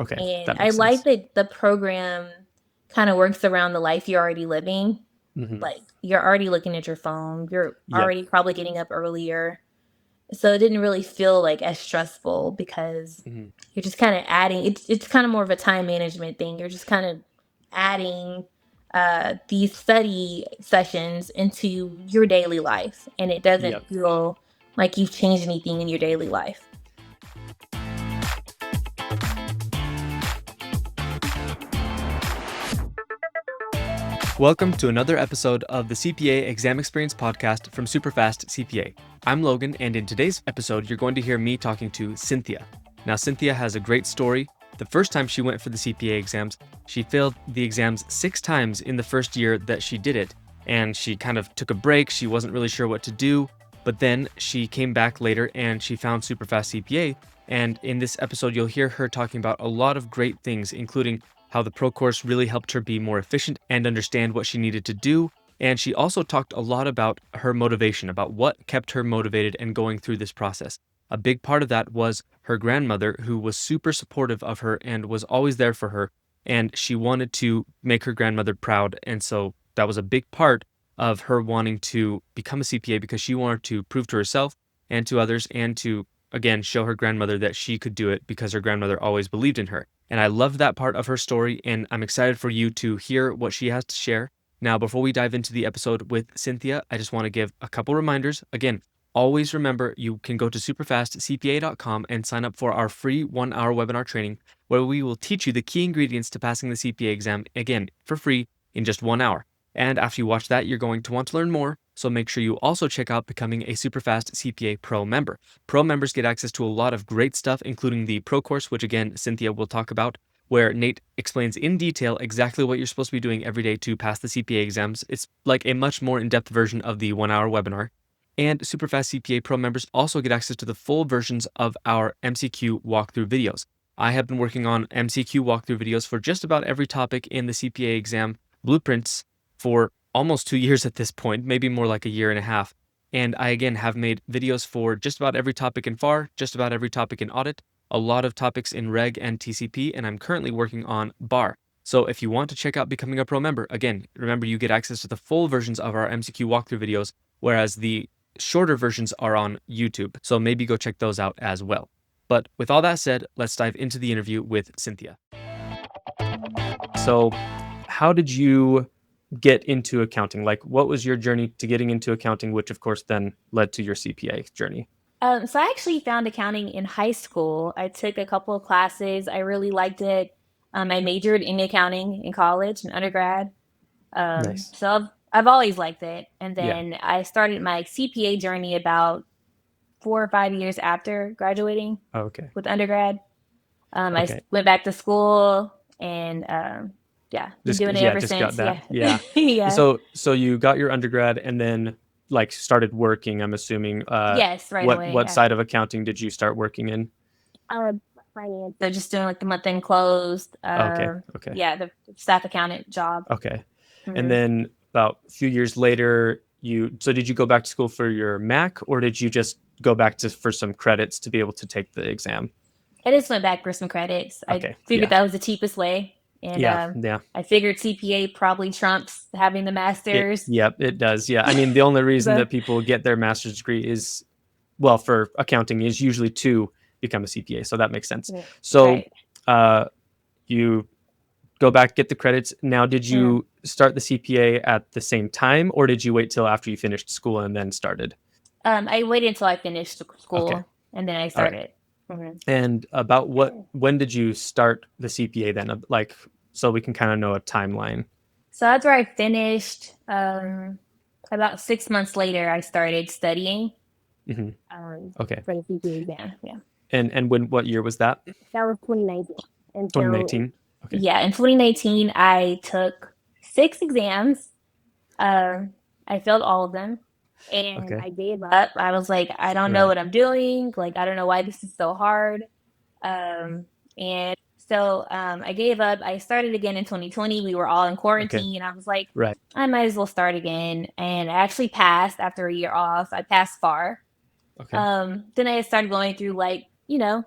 Okay, And that I makes like sense. that the program kind of works around the life you're already living. Hmm. Like you're already looking at your phone, you're Yep. already probably getting up earlier. So it didn't really feel like as stressful because Hmm. you're just kind of adding it's kind of more of a time management thing. You're just kind of adding these study sessions into your daily life, and it Yep. doesn't feel like you've changed anything in your daily life. Welcome to another episode of the CPA Exam Experience Podcast from SuperfastCPA. I'm Logan, and in today's episode, you're going to hear me talking to Cynthia. Now, Cynthia has a great story. The first time she went for the CPA exams, she failed the exams 6 times in the first year that she did it, and she kind of took a break. She wasn't really sure what to do, but then she came back later and she found SuperfastCPA. And in this episode, you'll hear her talking about a lot of great things, including how the pro course really helped her be more efficient and understand what she needed to do. And she also talked a lot about her motivation, about what kept her motivated and going through this process. A big part of that was her grandmother, who was super supportive of her and was always there for her. And she wanted to make her grandmother proud. And so that was a big part of her wanting to become a CPA, because she wanted to prove to herself and to others and to, again, show her grandmother that she could do it, because her grandmother always believed in her. And I loved that part of her story, and I'm excited for you to hear what she has to share. Now, before we dive into the episode with Cynthia, I just want to give a couple reminders. Again, always remember you can go to superfastcpa.com and sign up for our free 1-hour webinar training, where we will teach you the key ingredients to passing the CPA exam, again, for free in just 1 hour. And after you watch that, you're going to want to learn more, so make sure you also check out becoming a Superfast CPA Pro member. Pro members get access to a lot of great stuff, including the Pro course, which again, Cynthia will talk about, where Nate explains in detail exactly what you're supposed to be doing every day to pass the CPA exams. It's like a much more in-depth version of the 1-hour webinar. And Superfast CPA Pro members also get access to the full versions of our MCQ walkthrough videos. I have been working on MCQ walkthrough videos for just about every topic in the CPA exam blueprints for almost 2 years at this point, maybe more like a year and a half. And I, again, have made videos for just about every topic in FAR, just about every topic in audit, a lot of topics in Reg and TCP, and I'm currently working on BAR. So if you want to check out becoming a pro member, again, remember you get access to the full versions of our MCQ walkthrough videos, whereas the shorter versions are on YouTube. So maybe go check those out as well. But with all that said, let's dive into the interview with Cynthia. So, how did you get into accounting? Like, what was your journey to getting into accounting, which of course then led to your CPA journey? So I actually found accounting in high school. I took a couple of classes. I really liked it. I majored in accounting in college and undergrad. Nice. So I've always liked it. And Yeah. then I started my CPA journey about 4 or 5 years after graduating Oh, okay. with undergrad. Okay. Went back to school and yeah, been doing it ever Just got since. that. Yeah. Yeah. Yeah. So you got your undergrad and then like started working, I'm assuming. Yes, right away. What Yeah. side of accounting did you start working in? Uh, Finance. So just doing like the month end closed. Okay. Okay. Yeah, the staff accountant job. Okay. And Hmm. then about a few years later, did you go back to school for your Mac, or did you just go back to for some credits to be able to take the exam? I just went back for some credits. I Okay. figured Yeah. that was the cheapest way. And Yeah. Yeah. I figured CPA probably trumps having the master's. Yep, it does. Yeah. I mean, the only reason So, that people get their master's degree is, well, for accounting is usually to become a CPA. So that makes sense. So, right. uh, you go back, get the credits. Now, did Mm. you start the CPA at the same time, or did you wait till after you finished school and then started? I waited until I finished Okay. school and then I All right. started. Mhm. And when did you start the CPA then? Like, so we can kind of know a timeline. So that's where I finished. About 6 months later, I started studying Hmm. Okay. for the CPA exam. Yeah. And what year was that? That was 2019. And so, 2019. Okay. yeah, in 2019, I took 6 exams. I failed all of them and Okay. I gave up. I was like, I don't know Right. what I'm doing. Like, I don't know why this is so hard. And so I gave up. I started again in 2020. We were all in Okay. quarantine. I was like, Right. I might as well start again. And I actually passed after a year off. I passed far. Okay. Then I started going through like,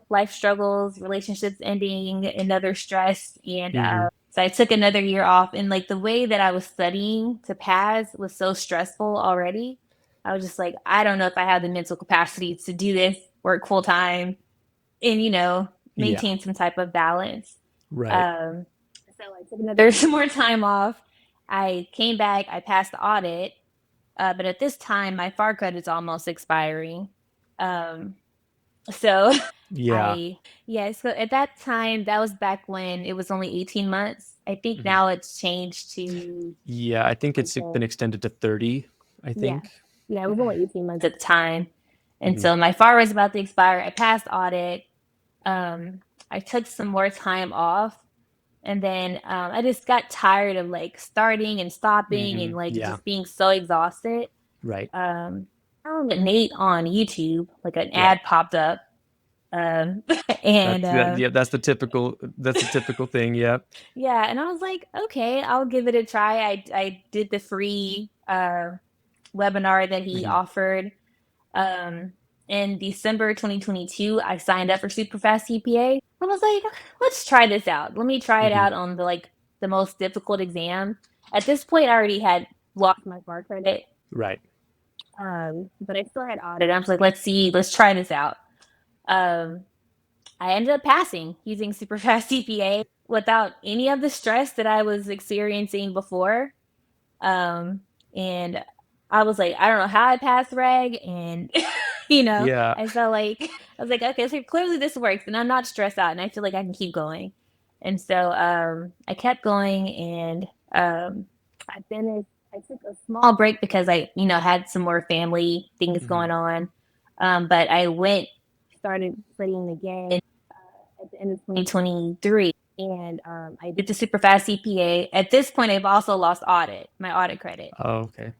life struggles, relationships ending, another stress. And so I took another year off. And like the way that I was studying to pass was so stressful already. I was just like, I don't know if I have the mental capacity to do this, work full time, and, Yeah. maintain some type of balance. Right. Um, so I took another some more time off. I came back, I passed the audit, but at this time, my FAR credit's almost expiring. Um, so Yeah. so at that time, that was back when it was only 18 months. I think Mhm. now it's changed to Yeah, I think it's been something. extended to 30, I Yeah. think. Yeah, it was only 18 months at the time. And Mhm. so my FAR was about to expire. I passed audit. I took some more time off. And then I just got tired of like starting and stopping and like Yeah, just being so exhausted. right. Um, I found Nate on YouTube, like an Yeah. ad popped up. Um, and Yeah, that's the typical thing, yeah. yeah, and I was like, okay, I'll give it a try. I did the free webinar that he Mhm. offered. Um, in December 2022, I signed up for SuperfastCPA. CPA. I was like, let's try this out. Let me try it Mhm. out on the most difficult exam. At this point, I already had lost my bar credit, Right. but I still had audit. I was like, let's see, let's try this out. Um, I ended up passing using SuperfastCPA CPA without any of the stress that I was experiencing before. Um, and I was like, I don't know how I passed reg, and Yeah. I felt like I was like, okay, so clearly this works, and I'm not stressed out, and I feel like I can keep going. And so I kept going, and I finished. I took a small break because I, had some more family things Mhm. going on. But I started studying again at the end of 2023. And I did the super fast CPA. At this point, I've also lost my audit credit. Oh, okay.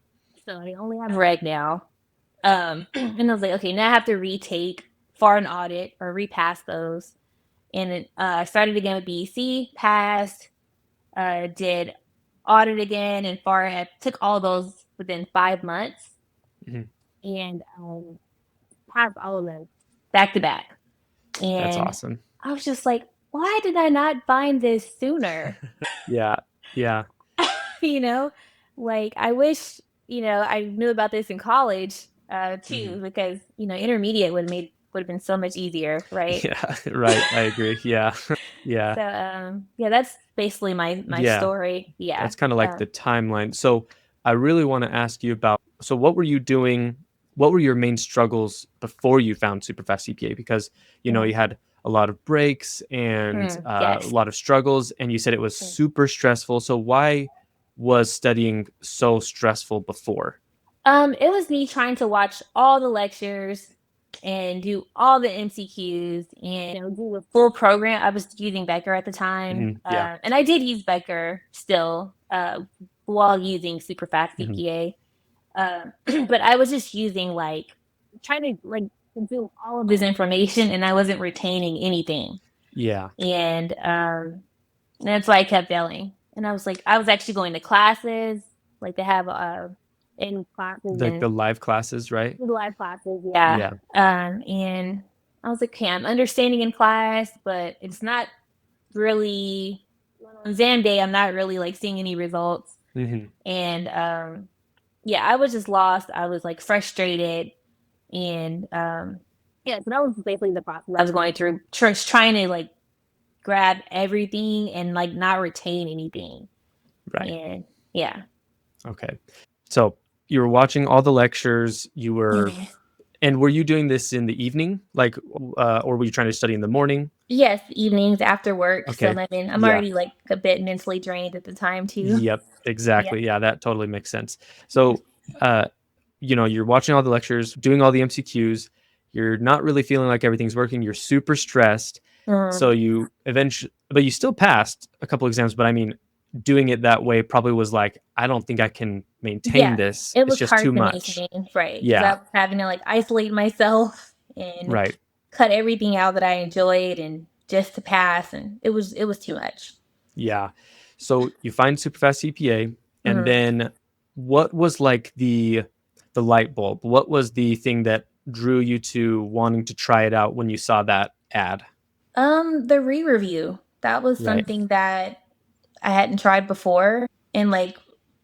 So I only have reg now. And I was like, okay, now I have to retake FAR and audit or repass those. And I started again with BEC, passed, did audit again, and FAR. I took all those within 5 months Mhm. and passed all of them back to back. That's And awesome. I was just like, why did I not find this sooner? Yeah. Yeah. you know, like I wish, I knew about this in college Mhm. too, because, intermediate would have been so much easier, right? Yeah, right. I agree. Yeah. Yeah. So yeah, that's basically my Yeah. story. Yeah. That's kind of like the timeline. So I really want to ask you about, so what were you doing? What were your main struggles before you found Superfast CPA? Because, Yeah. you had a lot of breaks and a Yes. lot of struggles, and you said it was super stressful. So why was studying so stressful before? It was me trying to watch all the lectures and do all the MCQs and do a full program. I was using Becker at the time, Yeah. and I did use Becker still while using Superfast Hmm. CPA. But I was just using trying to consume all of this information, and I wasn't retaining anything. Yeah. And that's why I kept failing. And I was actually going to classes, like they have in classes Like and the live classes, right? live classes, yeah. Yeah. And I was like, okay, I'm understanding in class, but it's not really on exam day. I'm not really like seeing any results. Hmm. And yeah, I was just lost. I was like frustrated, and yeah, so that was basically the process I was going through, trying to like grab everything and like not retain anything. Right. And yeah. Okay. So you were watching all the lectures, and were you doing this in the evening? Like, or were you trying to study in the morning? Yes, evenings after work. So Okay. I mean, I'm Yeah. already like a bit mentally drained at the time too. Yep. Yeah. Exactly. Yeah, that totally makes sense. So, uh, you're watching all the lectures, doing all the MCQs. You're not really feeling like everything's working. You're super stressed. So Mm. you eventually, but you still passed a couple exams. But I mean, doing it that way probably was like, I don't think I can maintain Yeah. this. It It's was just too hard to much. maintain, right? Because I Yeah. was having to like isolate myself and Right. cut everything out that I enjoyed and just to pass, and it was too much. Yeah. So you find Superfast CPA, and Mhm. then what was like the light bulb? What was the thing that drew you to wanting to try it out when you saw that add? The re-review. That was Right. something that I hadn't tried before, and like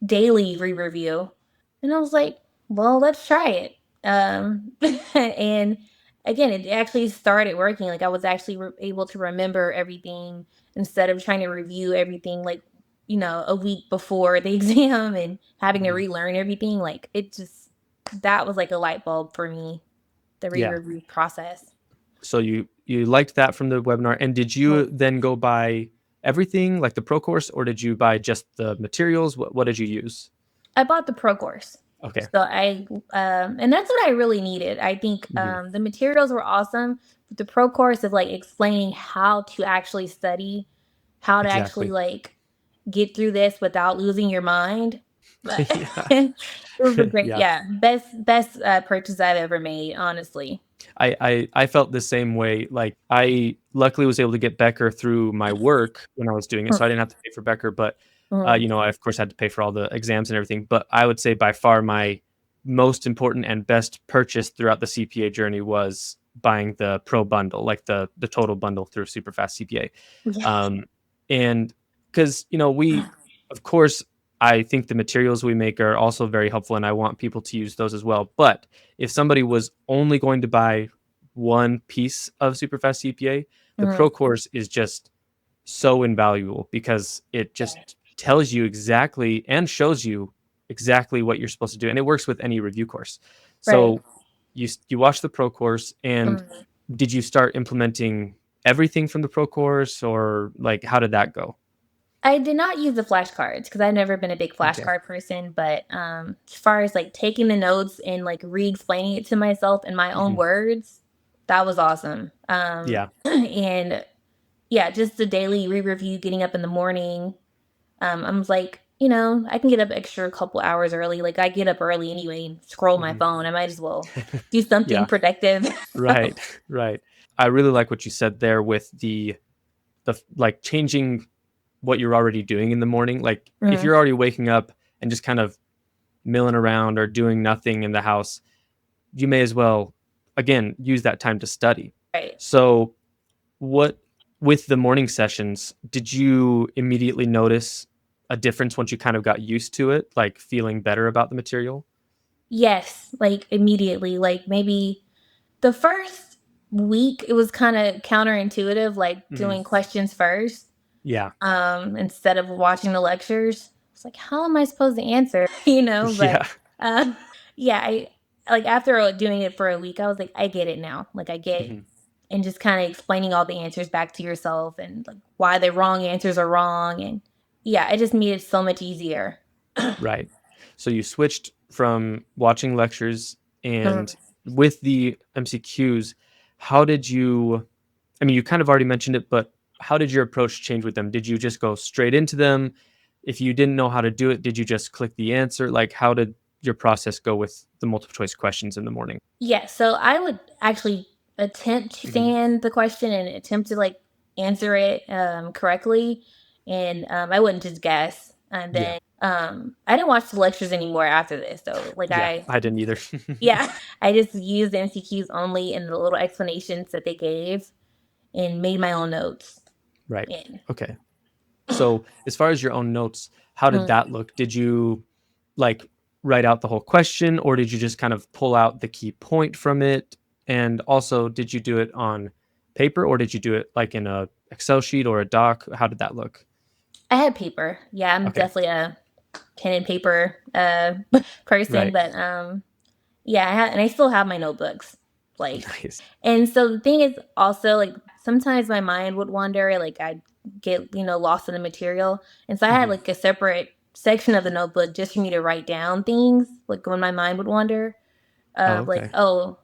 daily re-review. And I was like, well, let's try it. And again, it actually started working. Like I was actually able to remember everything instead of trying to review everything like, a week before the exam and having to Mhm. relearn everything. Like it just, that was like a light bulb for me, the Yeah. re-review process. So you liked that from the webinar, and did you then go buy everything like the pro course, or did you buy just the materials? What did you use? I bought the pro course. Okay. So and that's what I really needed. I think Hmm. the materials were awesome, but the pro course of like explaining how to actually study, how to actually Exactly. like get through this without losing your mind. But Yeah. it was a great, Yeah. yeah, best purchase I've ever made, honestly. I felt the same way. Like I luckily was able to get Becker through my work when I was doing it, so I didn't have to pay for Becker. But Mhm. I of course had to pay for all the exams and everything. But I would say by far my most important and best purchase throughout the CPA journey was buying the pro bundle, like the total bundle through SuperFast CPA. Yeah. Um, and because we, of course, I think the materials we make are also very helpful, and I want people to use those as well. But if somebody was only going to buy one piece of Superfast CPA, the Mhm. pro course is just so invaluable because it just tells you exactly and shows you exactly what you're supposed to do, and it works with any review course. Right. So you watch the pro course, and Mhm. did you start implementing everything from the pro course, or like how did that go? I did not use the flashcards because I've never been a big Okay. flashcard person, but, as far as, like, taking the notes and, like, re-explaining it to myself in my own Hmm. words, that was awesome. Yeah. And, yeah, just the daily re-review, getting up in the morning, I was like, I can get up extra couple hours early, like, I get up early anyway and scroll my Hmm. phone, I might as well do something Yeah. productive. Right. Right. I really like what you said there with the like changing what you're already doing in the morning. Like if Mhm. you're already waking up and just kind of milling around or doing nothing in the house, you may as well again use that time to study. Right. So what with the morning sessions, did you immediately notice a difference once you kind of got used to it, like feeling better about the material? Yes, like, immediately, like, maybe the first week, it was kinda counterintuitive, like, Hmm. doing questions first, Yeah. instead of watching the lectures. It's like, "How am I supposed to answer?" But, Yeah. um, yeah, I like, after, doing it for a week, I was like, "I get it now." Like, I get Hmm. and just kinda explaining all the answers back to yourself and, like, why the wrong answers are wrong, and yeah, it just made it so much easier. Right. So you switched from watching lectures, and Mhm. with the MCQs, how did you, I mean, you kind of already mentioned it, but how did your approach change with them? Did you just go straight into them? If you didn't know how to do it, did you just click the answer? Like, how did your process go with the multiple choice questions in the morning? Yeah, so I would actually attempt to Hmm. stand the question and attempt to like answer it correctly, and I wouldn't just guess. And Yeah. then I didn't watch the lectures anymore after this. So like Yeah. I didn't either. yeah, I just used the MCQs only and the little explanations that they gave and made my own notes. Right. And Okay. So, as far as your own notes, how did mm, that look? Did you like write out the whole question, or did you just kind of pull out the key point from it? And also, did you do it on paper, or did you do it like in a Excel sheet or a doc? How did that look? I had paper. Yeah, I'm Okay. definitely a pen and paper person, Right. but yeah, and I still have my notebooks, like Nice. and so the thing is also, like, sometimes my mind would wander, like, I'd get, lost in the material, and so I had, Hmm. like, a separate section of the notebook just for me to write down things, like, when my mind would wander, Oh, like, okay. "Wait, oh,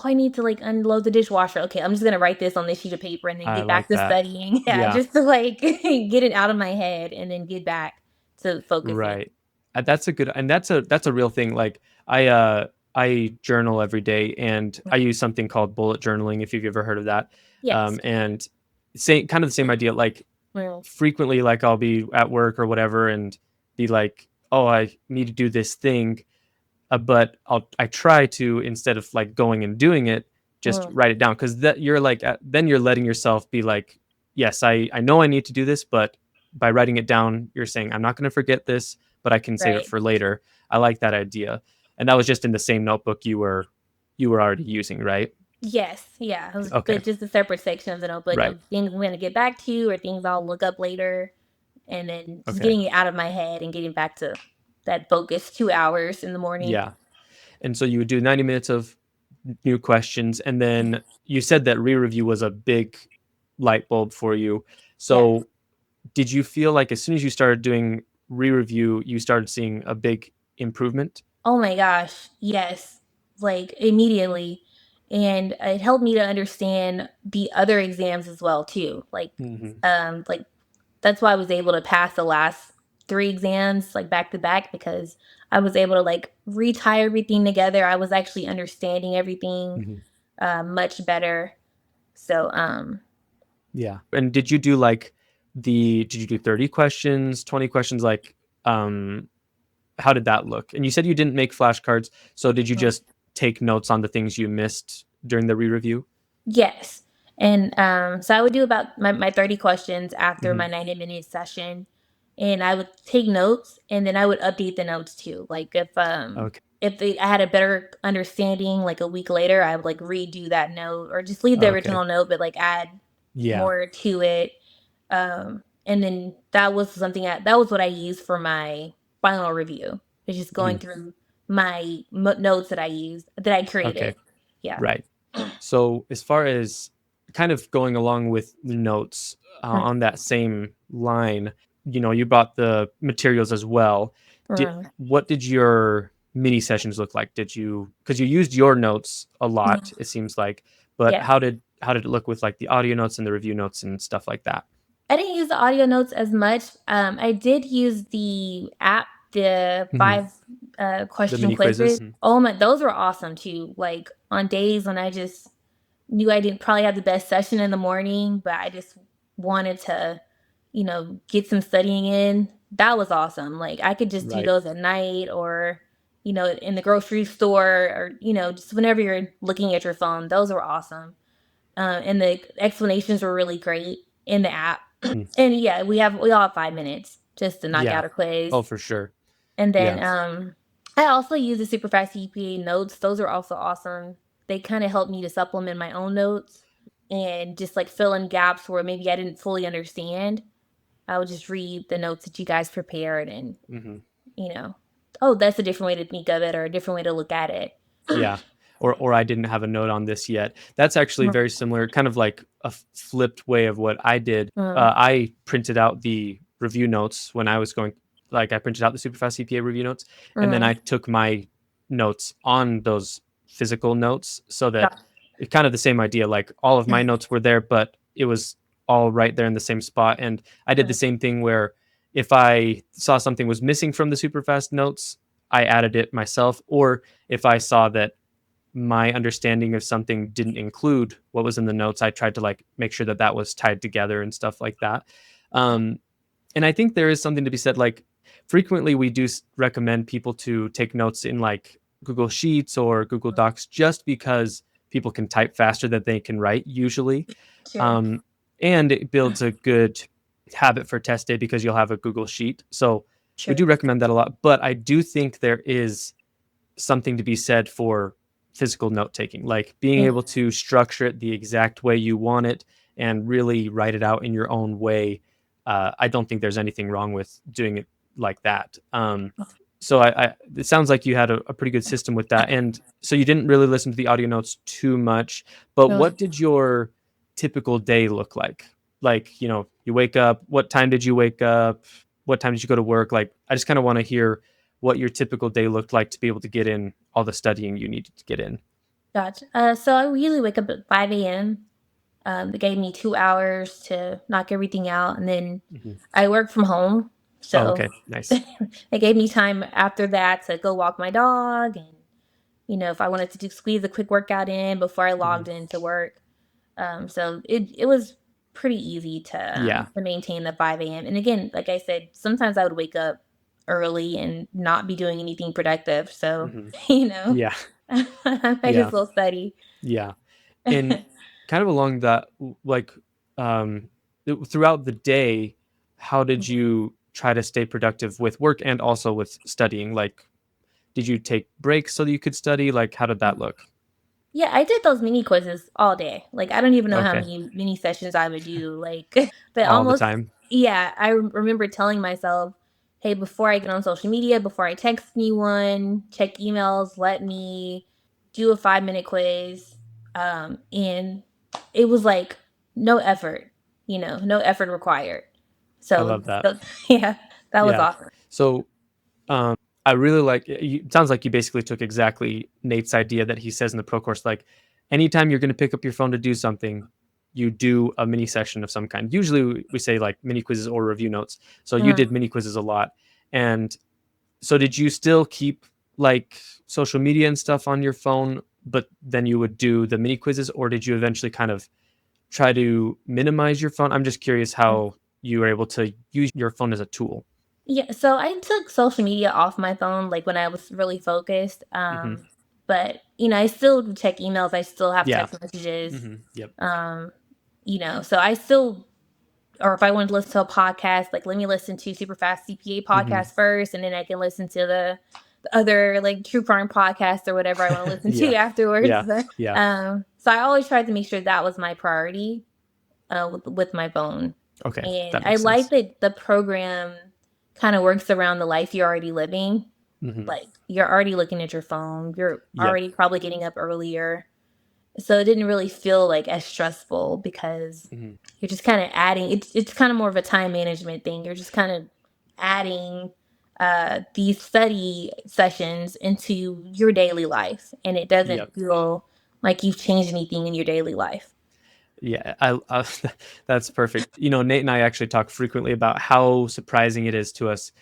I need to, like, unload the dishwasher. Okay, I'm just gonna write this on this sheet of paper and then I get back like to that. studying." Yeah, Yeah. just to, like, get it out of my head and then get back to focusing. Right. That's a good, and that's a real thing. Like I journal every day, and I use something called bullet journaling if you've ever heard of that. Yes. And same kind of the same idea. Like Mm. frequently, like I'll be at work or whatever and be like, "Oh, I need to do this thing," but I try to, instead of like going and doing it, just write it down, because that you're like then you're letting yourself be like, yes, I know I need to do this, but by writing it down, you're saying I'm not going to forget this, but I can save it Right. for later. I like that idea. And that was just in the same notebook you were already using, right? Yes, yeah, it was, Okay, but just a separate section of the notebook right. of things I'm gonna get back to or things I'll look up later, and then just Okay, getting it out of my head and getting back to that focus 2 hours in the morning. yeah. And so you would do 90 minutes of new questions, and then you said that re-review was a big light bulb for you. Yes. So did you feel like as soon as you started doing re-review, you started seeing a big improvement? Oh my gosh, yes, like, immediately, and it helped me to understand the other exams as well too, Hmm. like, that's why I was able to pass the last 3 exams, like, back to back because I was able to, like, retie everything together. I was actually understanding everything, Hmm. much better. So, Yeah. And did you do 30 questions, 20 questions? Like, um, how did that look? And you said you didn't make flashcards. So did you mm, just take notes on the things you missed during the re-review? yes. And, so I would do about my 30 questions after Hmm. my 90-minute session, and I would take notes, and then I would update the notes too. Like, Okay. if I had a better understanding, like, a week later, I would, like, redo that note or just leave the Okay. original note, but, like, add Yeah. more to it. And then that was what I used for my final review. It's just going Mhm. through my notes that I Okay. created. Yeah. Right. So as far as kind of going along with the notes Mm, on that same line, you brought the materials as well. mm, What did your mini sessions look like? Because you used your notes a mm. lot, it seems like, but Yes. how did it look with like the audio notes and the review notes and stuff like that? I didn't use the audio notes as much. I did use the app, the Hmm. 5 The question mini quizzes. quizzes. Oh my, those were awesome too. Like on days when I just knew I didn't probably have the best session in the morning, but I just wanted to, get some studying in. That was awesome. Like I could just do Right. those at night or, in the grocery store or, just whenever you're looking at your phone. Those were awesome. And the explanations were really great in the app. And yeah, we all have 5 minutes just to knock Yeah. out a quiz. Oh, for sure. And then Yeah. I also use the Superfast CPA notes. Those are also awesome. They kind of help me to supplement my own notes and just like fill in gaps where maybe I didn't fully understand. I would just read the notes that you guys prepared and, Hmm. you know, oh, that's a different way to think of it or a different way to look at it. Yeah. Or I didn't have a note on this yet. That's actually Mm, very similar, kind of like a flipped way of what I did. mm, I printed out the review notes when I was going, like I printed out the Superfast CPA review notes, and then I mm. took my notes on those physical notes so that Got- it's kind of the same idea. Like all of my notes were there, but it was all right there in the same spot. And I did the mm, same thing where if I saw something was missing from the Superfast notes, I added it myself, or if I saw that my understanding of something didn't include what was in the notes, I tried to like make sure that that was tied together and stuff like that. Um, and I think there is something to be said. Like frequently, we do recommend people to take notes in like Google Sheets or Google Docs, just because people can type faster than they can write usually, Sure, um, and it builds a good habit for test day because you'll have a Google Sheet. So we sure. do recommend that a lot. But I do think there is something to be said for physical note taking, like being Mm, able to structure it the exact way you want it and really write it out in your own way. I don't think there's anything wrong with doing it like that. So it sounds like you had a pretty good system with that, and so you didn't really listen to the audio notes too much. But really. what did your typical day look like? Like, you wake up. What time did you wake up? What time did you go to work? Like, I just kind of want to hear what your typical day looked like to be able to get in all the studying you needed to get in. Gotcha. So I usually wake up at 5 a.m. They gave me 2 hours to knock everything out, and then Mhm. I work from home, Oh, so okay, nice. it gave me time after that to go walk my dog, and if I wanted to squeeze a quick workout in before I Mhm. logged into work. So it was pretty easy Yeah. to maintain the 5 a.m. And again, like I said, sometimes I would wake up early and not be doing anything productive. So Mhm. you know, Yeah. I might Yeah. as well study. Yeah. And kind of along that, like, throughout the day, how did you try to stay productive with work and also with studying? Like, did you take breaks so that you could study? Like, how did that look? Yeah, I did those mini quizzes all day. Like, I don't even know how Okay. many mini sessions I would do. Like, but All the almost, time. yeah, I remember telling myself, hey, before I get on social media, before I text anyone, check emails, let me do a 5-minute quiz. And it was like no effort, no effort required. I So, love that. so yeah, that was Yeah. awesome. So, I really like it sounds like you basically took exactly Nate's idea that he says in the pro course, like anytime you're going to pick up your phone to do something, you do a mini session of some kind. Usually we say like mini quizzes or review notes. So you Mhm. did mini quizzes a lot. And so did you still keep like social media and stuff on your phone, but then you would do the mini quizzes, or did you eventually kind of try to minimize your phone? I'm just curious how you were able to use your phone as a tool. Yeah, so I took social media off my phone, like, when I was really focused, Hmm. but, I still check emails, I still have Yeah. text messages, Hmm. Yep. um, so I still or if I wanted to listen to a podcast, like, let me listen to Superfast CPA Hmm. podcast first, and then I can listen to the other, like, true crime podcast or whatever I wanna listen to Yeah. afterwards. Yeah. Yeah. So I always tried to make sure that was my priority, with my phone. Okay. And That I makes like sense. that the program kind of works around the life you're already living. Hmm. Like, you're already looking at your phone, you're Yep. already probably getting up earlier. So it didn't really feel like as stressful because Hmm. you're just kind of adding it's kind of more of a time management thing. You're just kind of adding these study sessions into your daily life, and it doesn't Yep. feel like you've changed anything in your daily life. Yeah. That's perfect. Nate and I actually talk frequently about how surprising it is to us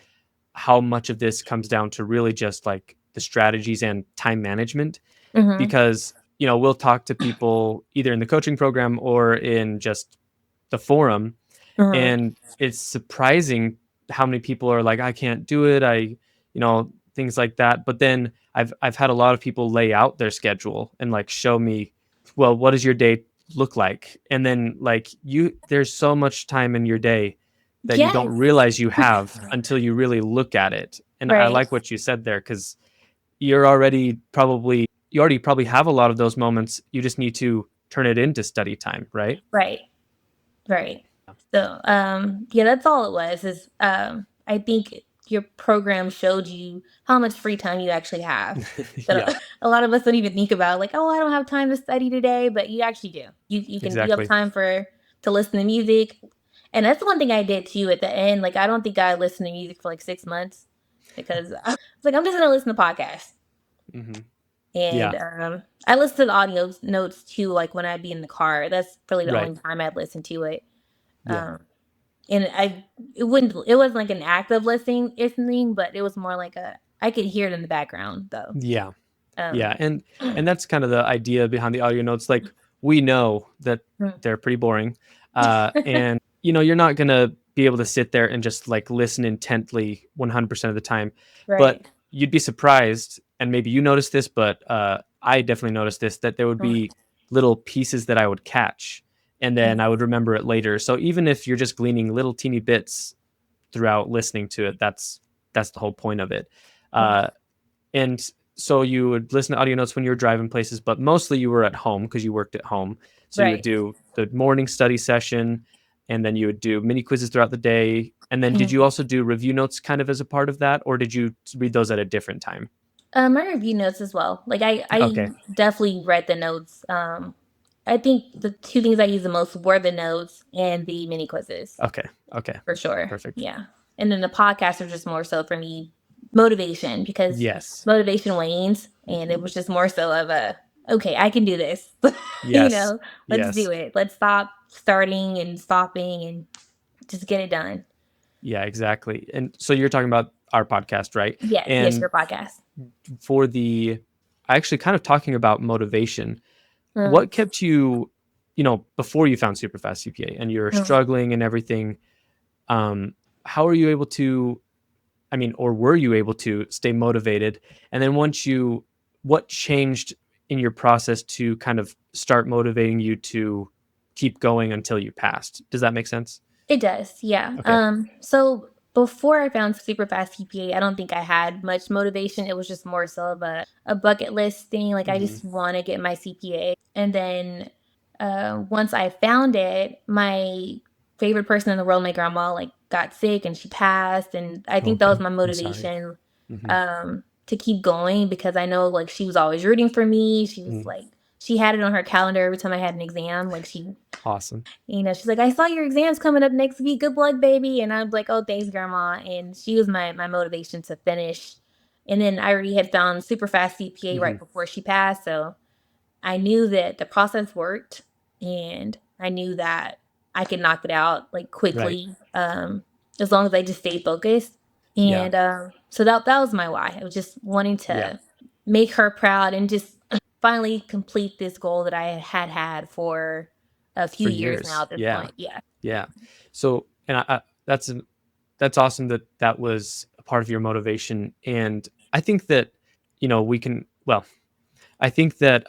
how much of this comes down to really just like the strategies and time management, Hmm. because we'll talk to people either in the coaching program or in just the forum, Hmm. and it's surprising how many people are like, I can't do it, things like that. But then I've had a lot of people lay out their schedule and like show me, well, what does your day look like? And then like there's so much time in your day that you don't Yes. realize you have until you really look at it. And I Right. like what you said there, because you already probably have a lot of those moments. You just need to turn it into study time, right? Right. Right. So, yeah, that's all it was. Is I think your program showed you how much free time you actually have. That Yeah, a lot of us don't even think about. Like, oh, I don't have time to study today, but you actually do. You have exactly. time to listen to music, and that's one thing I did too at the end. Like, I don't think I listened to music for like 6 months because I was like, I'm just gonna listen to podcasts. Hmm. And Yeah, I listen to the audio notes too, like when I'd be in the car. That's really the right. only time I'd listen to it. Yeah, Um, and it wasn't like an active listening, but it was more like I could hear it in the background though. yeah, Um, yeah. And that's kind of the idea behind the audio notes. Like, we know that mm, they're pretty boring, and you're not gonna be able to sit there and just like listen intently 100% of the time. But right. you'd be surprised, and maybe you noticed this, but I definitely noticed this, that there would Mm, be little pieces that I would catch, and then I mm, would remember it later. So even if you're just gleaning little teeny bits throughout listening to it, that's the whole point of it. mm. Uh, and so you would listen to audio notes when you were driving places, but mostly you were at home because you worked at home. So you would Right. do the morning study session, and then you would do mini quizzes throughout the day. And then did Mm. you also do review notes kind of as a part of that, or did you read those at a different time? My review notes as well. Like, I Okay. definitely read the notes. I think the two things I used the most were the notes and the mini quizzes. Okay. Okay. For sure. Perfect. Yeah. And then the podcast are just more so for me motivation because Yes. motivation wanes, and it was just more so of a okay, I can do this. Yes. Let's Yes. do it. Let's stop starting and stopping and just get it done. Yeah, exactly. And so you're talking about our podcast, right? Yes, yes, And your podcast. for the actually kind of talking about motivation, Mm, what kept you, before you found Superfast CPA and you're mm. struggling and everything, um, how are you able to, or were you able to stay motivated? And then what changed in your process to kind of start motivating you to keep going until you passed? Does that make sense? It does, yeah. Okay. So before I found Superfast CPA, I don't think I had much motivation. It was just more so of a bucket list thing. Like I Mm-hmm. just want to get my CPA. And then once I found it, my favorite person in the world, my grandma, like got sick and she passed. And I think that was Okay. my I'm sorry. motivation Mm-hmm. to keep going because I know like she was always rooting for me. She was Mm. like, she had it on her calendar every time I had an exam. Like Awesome. she's like, I saw your exams coming up next week. Good luck, baby. And I'm like, oh, thanks, grandma. And she was my motivation to finish. And then I already had found Superfast CPA Mm-hmm. right before she passed. So I knew that the process worked and I knew that I could knock it out like Right. quickly, as long as I just stayed focused. Yeah. And so that was my why. I was just wanting Yeah. to make her proud and just finally complete this goal that I had for a few For years now years. at this Yeah. point. Yeah. Yeah. So, and that's awesome that was a part of your motivation. And I think that, we can, well, I think that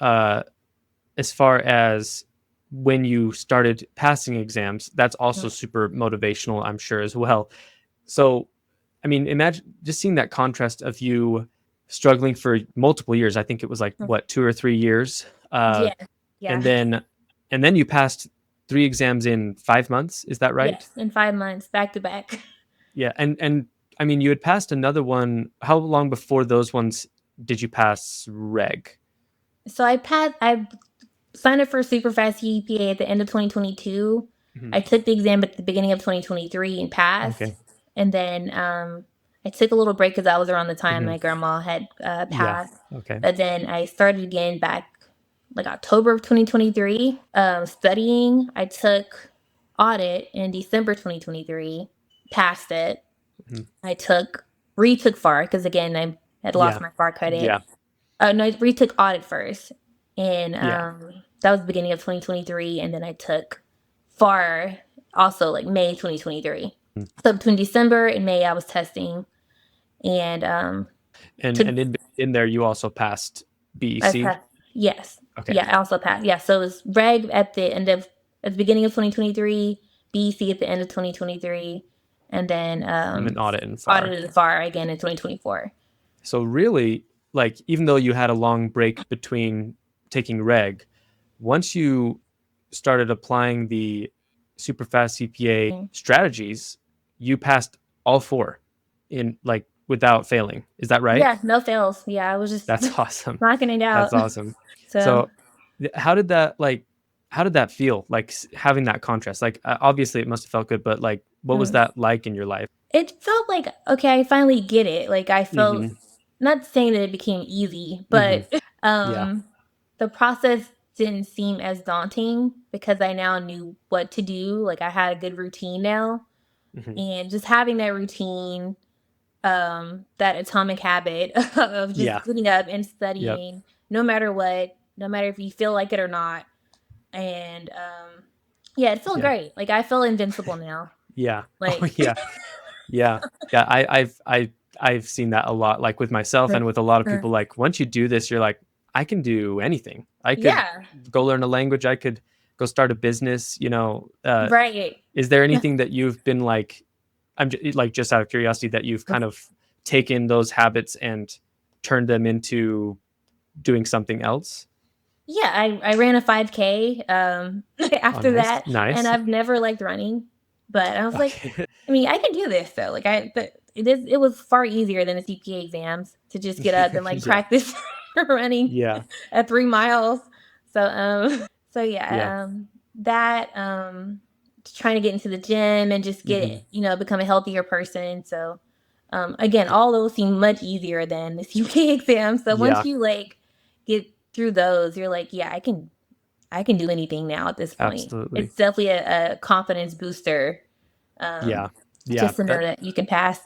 as far as when you started passing exams, that's also super motivational, I'm sure, as well. So, I mean, imagine just seeing that contrast of you struggling for multiple years. I think it was like Mhm. what, 2 or 3 years, Yeah. and Yeah. then you passed 3 exams in 5 months. Is that right? Yes. In 5 months, back to back. Yeah, and I mean, you had passed another one. How long before those ones did you pass reg? So I signed up for Superfast CPA at the end of 2022. Mhm. I took the exam at the beginning of 2023 and passed. Okay. And then I took a little break because that was around the time Mhm. my grandma had Yeah. passed. Okay. But then I started again back like October of 2023 studying. I took audit in December 2023, passed it. Mhm. I retook FAR because again, I had lost Yeah. my FAR credit. Yeah. No, I retook audit first, and Yeah. that was the beginning of 2023, and then I took FAR also like May 2023. Mm. So between December and May, I was testing, and took And in there, you also passed I BEC. passed. Yes, Okay. yeah, I also passed. Yeah, so it was reg at the beginning of 2023, BC at the end of 2023, and then And then audit and FAR. audited FAR again in 2024. So really, like, even though you had a long break between taking reg, once you started applying the Superfast CPA Mm. strategies, you passed all four in like without failing. Is that right? Yeah, no fails. Yeah, I was just That's awesome. knocking it That's out. awesome. So So, how did that feel? Like having that contrast? Like obviously it must have felt good, but like what was mm, that like in your life? it felt like okay, I finally get it. Like I felt Mhm. not saying that it became easy, Mhm. but Yeah. the process didn't seem as daunting because I now knew what to do. Like I had a good routine now, Mhm. and just having that routine, that atomic habit of Yeah. just getting up and Yep. studying, no matter what, no matter if you feel like it or not, and yeah, it felt Yeah. great. Like I feel invincible now. Yeah. Oh Like, yeah. Yeah. Yeah. I've seen that a lot, like with myself and with a lot of uh, people. Like once you do this, you're like, I can do anything. I could yeah, go learn a language. I could go start a business. right. Is there anything that you've been like, like just out of curiosity, that you've kind of taken those habits and turned them into doing something else? Yeah, I ran a 5K Oh, after nice, that, and nice. I've never liked running, but I was like, Okay. I mean, I can do this though. Like but it was far easier than the CPA exams to just get up and like Yeah, practice running yeah, at 3 miles. So so yeah. yeah, that trying to get into the gym and just Hmm. become a healthier person. So again, all those seem much easier than the CPA exam. So once Yeah, you like get through those, you're like, yeah, I can do anything now at this point. absolutely. It's definitely a confidence booster, um, Yeah, yeah. just to know that you can pass.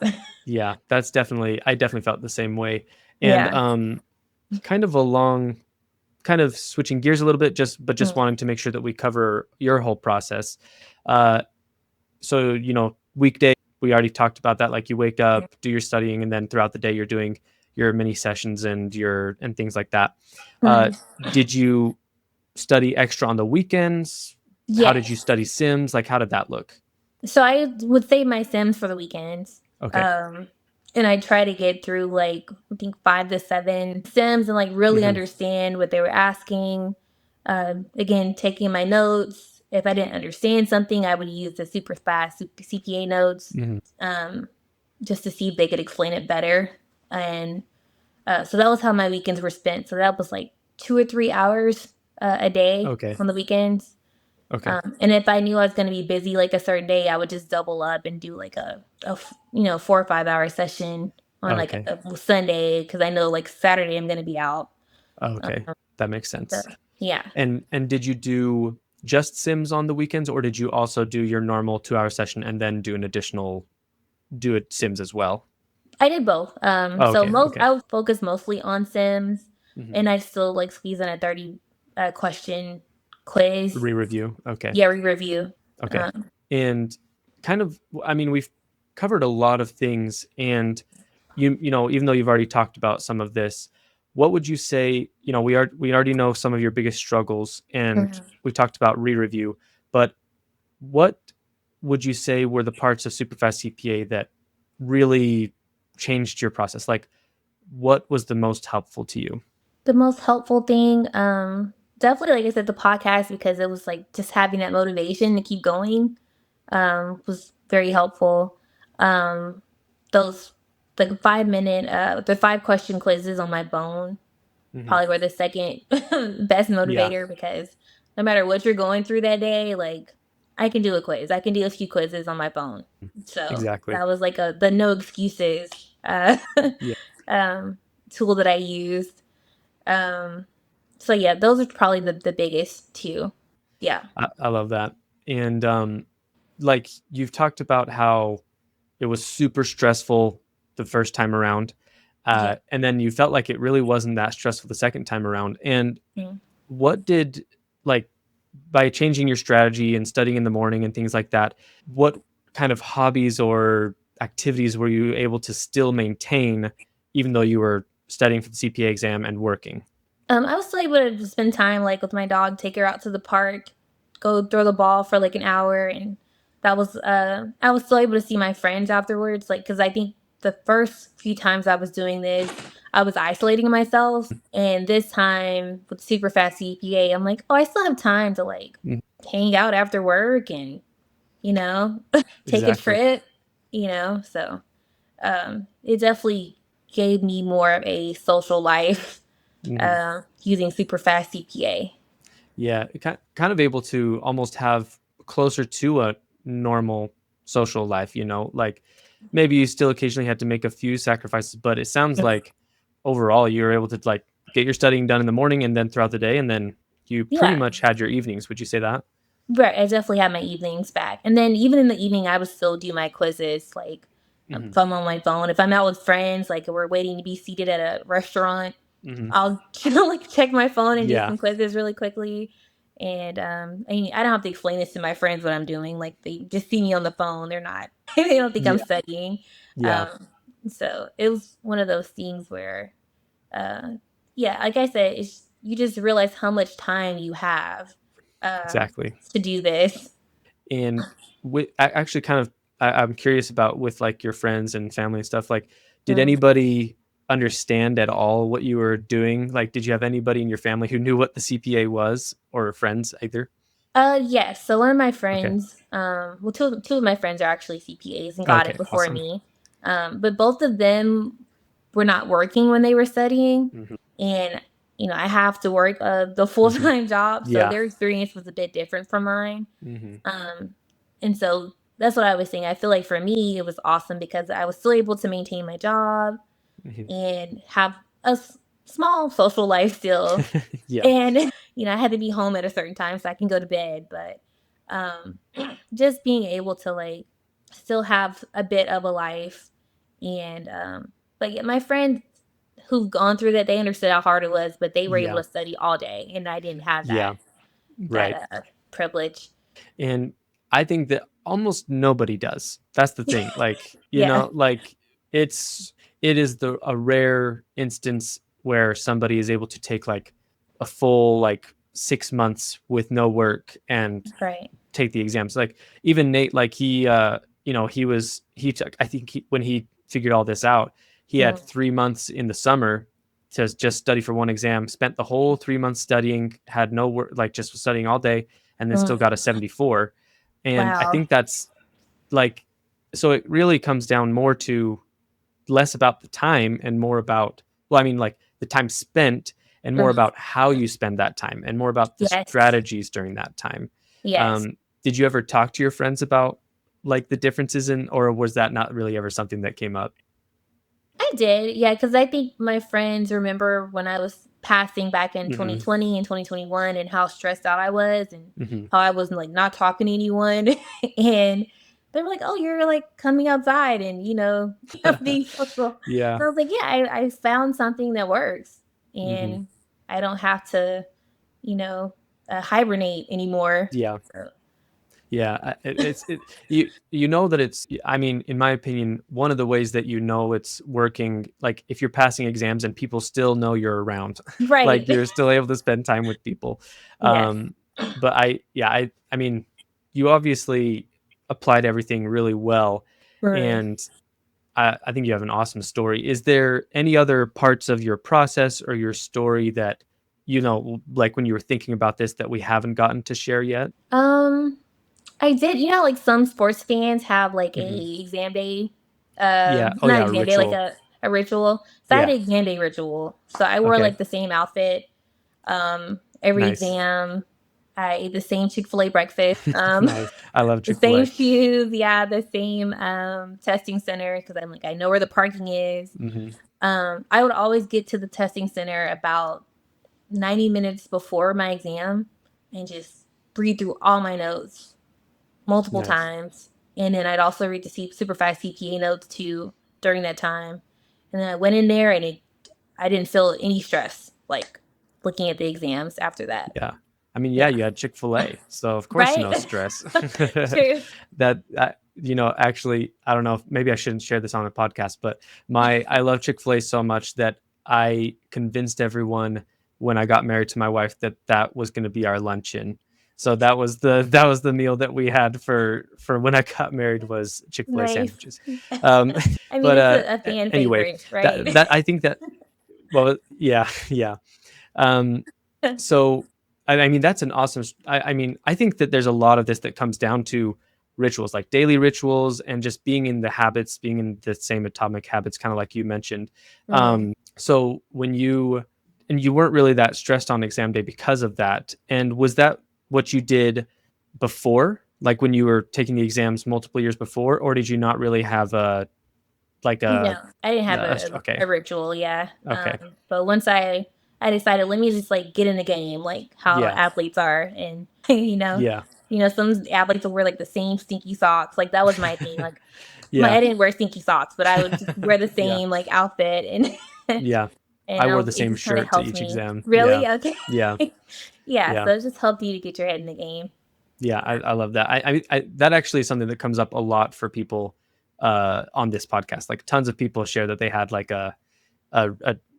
Yeah, I definitely felt the same way. And Yeah. kind of along, kind of switching gears a little bit, just Mm, wanting to make sure that we cover your whole process. Uh, so weekday, we already talked about that. Like you wake mm, up, do your studying, and then throughout the day you're doing your mini sessions and things like that. Mhm. Did you study extra on the weekends? How did you Yes. study Sims? Like, how did that look? So I would save my Sims for the weekends. Okay. And I try to get through like I think 5 to 7 Sims and like really Hmm. understand what they were asking. Again, taking my notes. If I didn't understand something, I would use the super fast CPA notes, Hmm. um, just to see if they could explain it better. And so that was how my weekends were spent. So that was like 2 or 3 hours a day Okay. on the weekends. Okay. And if I knew I was going to be busy like a certain day, I would just double up and do like a 4 or 5 hour session on like Okay. a Sunday because I know like Saturday I'm going to be out. Okay. That makes So, sense. yeah. And did you do just Sims on the weekends, or did you also do your normal 2 hour session and then do it Sims as well? I did both. Oh, So okay. most Okay. I would focus mostly on Sims, Hmm. and I still like squeeze in a 30 question quiz. Re-review. Okay. Yeah, review. Okay. Um, And kind of, I mean, we've covered a lot of things, and even though you've already talked about some of this, what would you say, we already know some of your biggest struggles, and mhm. we talked about re-review, but what would you say were the parts of Superfast CPA that really changed your process? Like, what was the most helpful to you? The most helpful thing, definitely, like I said, the podcast because it was like just having that motivation to keep going was very helpful. Um, those the 5 minute, the 5 question quizzes on my phone Hmm. probably were the second best Yeah, motivator because no matter what you're going through that day, like I can do a quiz. I can do a few quizzes on my phone. So exactly. that was like the no excuses Yeah, um, tool that I used. Um, so yeah, those are probably the biggest two. Yeah. I love that. And like you've talked about how it was super stressful the first time around, Yeah. and then you felt like it really wasn't that stressful the second time around. And Mm. what did like by changing your strategy and studying in the morning and things like that, what kind of hobbies or activities were you able to still maintain even though you were studying for the CPA exam and working? I was still able to spend time like with my dog, take her out to the park, go throw the ball for like an hour, and that was I was still able to see my friends afterwards, like because I think the first few times I was doing this, I was isolating myself, and this time with super fast CPA, I'm like, oh, I still have time to like Mm, hang out after work and you know take a exactly. trip, so it definitely gave me more of a social life Mhm. using super fast CPA. Yeah, kind of able to almost have closer to a normal social life, like maybe you still occasionally had to make a few sacrifices, but it sounds like overall you were able to like get your studying done in the morning and then throughout the day, and then you pretty Yeah, much had your evenings. Would you say that? right. I definitely had my evenings back, and then even in the evening, I would still do my quizzes. Like Hmm. if I'm on my phone, if I'm out with friends, like we're waiting to be seated at a restaurant, Hmm. I'll like check my phone and do Yeah. some quizzes really quickly. And I mean, I don't have to explain this to my friends what I'm doing. Like they just see me on the phone. They're not. They don't think I'm Yeah. studying. Yeah. Um, so it was one of those things where uh yeah, like I said, it's you just realize how much time you have Exactly. to do this. And actually kind of I'm curious about with like your friends and family and stuff, like did Mm. anybody understand at all what you were doing? Like did you have anybody in your family who knew what the CPA was, or friends either? Yes. So one of my Okay. friends, well, two of my friends are actually CPAs and got it Okay, before awesome. me. But both of them were not working when they were studying, Hmm. and I have to work the full Hmm. time job, so Yeah. their experience was a bit different from mine. Hmm. Um, and so that's what I was saying. I feel like for me, it was awesome because I was still able to maintain my job Hmm. and have small social life still. Yeah, And I had to be home at a certain time so I can go to bed. But um, just being able to like still have a bit of a life, and but yeah, my friends who've gone through that, they understood how hard it was, but they were able yeah, to study all day, and I didn't have yeah, right. that privilege. And I think that almost nobody does. That's the thing. Like, Yeah. like it is a rare instance where somebody is able to take like a full like 6 months with no work and Right. take the exams. Like even Nate, like he took, I think when he figured all this out, he had Mm. 3 months in the summer to just study for one exam, spent the whole 3 months studying, had no work, like just studying all day, and then Mm. still got a 74. And I Wow. think that's like, so it really comes down more to less about the time and more about, well, I mean, like the time spent and more Mm. about how you spend that time and more about the Yes. strategies during that time. Yes. Did you ever talk to your friends about like the differences in, or was that not really ever something that came up? I did, yeah, because I think my friends remember when I was passing back in Hmm. 2020 and 2021 and how stressed out I was and Hmm. how I wasn't like not talking to anyone. And they were like, "Oh, you're like coming outside and being social." Yeah. And I was like, "Yeah, I found something that works, Hmm. and I don't have to, you know, hibernate anymore." Yeah. So, Yeah, you know that it's, I mean, in my opinion, one of the ways that you know it's working, like if you're passing exams and people still know you're around, like right. you're still able to spend time with people. Yes. Um, but I mean, you obviously applied everything really well, Right. and I think you have an awesome story. Is there any other parts of your process or your story that, like when you were thinking about this that we haven't gotten to share yet? Um. I did. Like some sports fans have like Hmm. a exam day, Yeah. Oh not yeah, exam day, like ritual. a ritual. So I had Yeah. an exam day ritual. So I wore Okay. like the same outfit, every Nice. exam. I ate the same Chick-fil-A breakfast, Nice. I love the same Chick-fil-A. shoes, yeah, the same testing center because I'm like I know where the parking is. Hmm. I would always get to the testing center about 90 minutes before my exam and just read through all my notes multiple Nice. times. And then I'd also read the Superfast CPA notes too during that time. And then I went in there and I didn't feel any stress like looking at the exams after that. Yeah. I mean, yeah, Yeah. you had Chick-fil-A, so of course Right? no stress. True. Actually, I don't know if maybe I shouldn't share this on the podcast, but I love Chick-fil-A so much that I convinced everyone when I got married to my wife that that was going to be our luncheon. So that was the meal that we had for when I got married was Chick-fil-A Nice. sandwiches. Um, I mean, but it's a fan anyway, favorite, right? that I think that, well, yeah, yeah. Um, so I mean that's an awesome. I mean I think that there's a lot of this that comes down to rituals, like daily rituals, and just being in the habits, being in the same atomic habits, kind of like you mentioned. Mhm. So when you weren't really that stressed on exam day because of that, and was that what you did before, like when you were taking the exams multiple years before, or did you not really have a like No, I didn't have okay, a ritual, yeah. okay, But once I decided let me just like get in the game, like how yeah, athletes are, and yeah, some athletes will wear like the same stinky socks. Like that was my thing. Like yeah, I didn't wear stinky socks, but I would just wear the yeah, same like outfit, and yeah. I wore the it same just kind of shirt to helps each me. exam. Yeah. Really? Okay. Yeah. Yeah. Yeah. So it just helped you to get your head in the game. Yeah. I love that. That actually is something that comes up a lot for people on this podcast. Like tons of people share that they had like a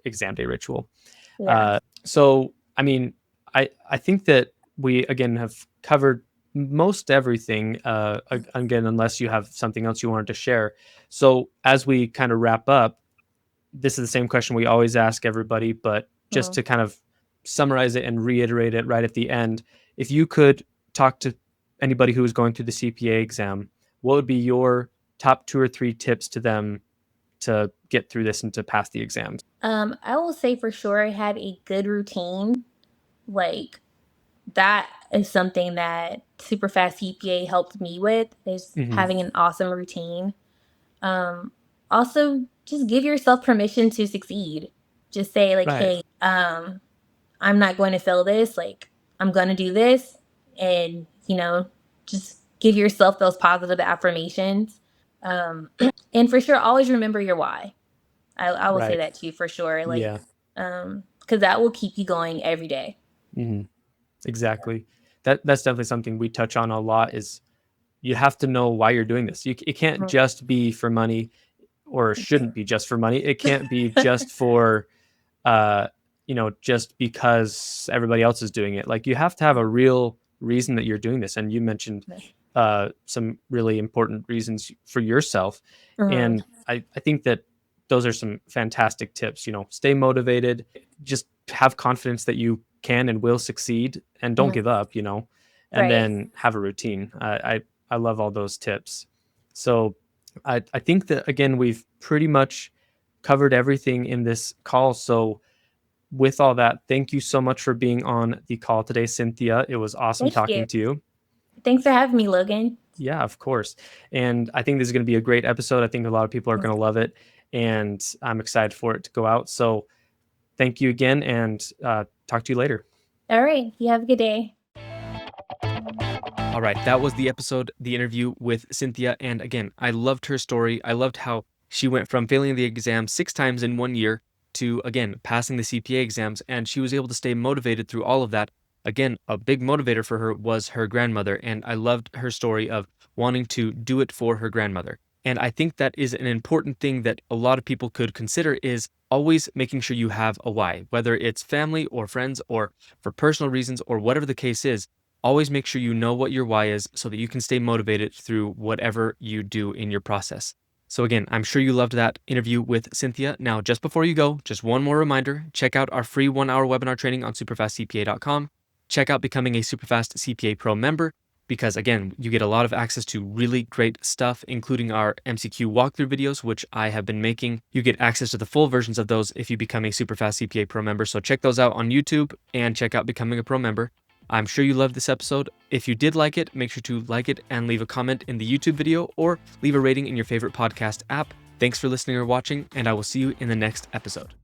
exam day ritual. Yeah. So, I mean, I think that we again have covered most everything. Again, unless you have something else you wanted to share. So, as we kind of wrap up, this is the same question we always ask everybody, but just Mm. to kind of summarize it and reiterate it right at the end, if you could talk to anybody who is going through the CPA exam, what would be your top 2 or 3 tips to them to get through this and to pass the exams? I will say for sure I had a good routine. Like that is something that Superfast CPA helped me with is Hmm. having an awesome routine. Um, Also, just give yourself permission to succeed. Just say like, Right. "Hey, I'm not going to fail this. Like, I'm going to do this," and just give yourself those positive affirmations. Um, and for sure, always remember your why. I will say Right. that to you for sure. Like, Yeah. because that will keep you going every day. Hmm. Exactly. That's definitely something we touch on a lot is you have to know why you're doing this. It can't Mm. just be for money. or shouldn't be just for money. It can't be just for, just because everybody else is doing it. Like, you have to have a real reason that you're doing this. And you mentioned some really important reasons for yourself. And I think that those are some fantastic tips. Stay motivated, just have confidence that you can and will succeed, and don't give up, and then have a routine. I love all those tips. So I think that, again, we've pretty much covered everything in this call. So with all that, thank you so much for being on the call today, Cynthia. It was awesome talking to you. Thanks for having me, Logan. Yeah, of course. And I think this is going to be a great episode. I think a lot of people are going to love it, and I'm excited for it to go out. So thank you again, and talk to you later. All right. You have a good day. All right. That was the episode, the interview with Cynthia. And again, I loved her story. I loved how she went from failing the exam 6 times in 1 year to, again, passing the CPA exams. And she was able to stay motivated through all of that. Again, a big motivator for her was her grandmother. And I loved her story of wanting to do it for her grandmother. And I think that is an important thing that a lot of people could consider, is always making sure you have a why, whether it's family or friends or for personal reasons or whatever the case is. Always make sure you know what your why is so that you can stay motivated through whatever you do in your process. So again, I'm sure you loved that interview with Cynthia. Now, just before you go, just one more reminder, check out our free 1-hour webinar training on SuperfastCPA.com. Check out becoming a Superfast CPA Pro member, because again, you get a lot of access to really great stuff, including our MCQ walkthrough videos, which I have been making. You get access to the full versions of those if you become a Superfast CPA Pro member. So check those out on YouTube and check out becoming a pro member. I'm sure you loved this episode. If you did like it, make sure to like it and leave a comment in the YouTube video, or leave a rating in your favorite podcast app. Thanks for listening or watching, and I will see you in the next episode.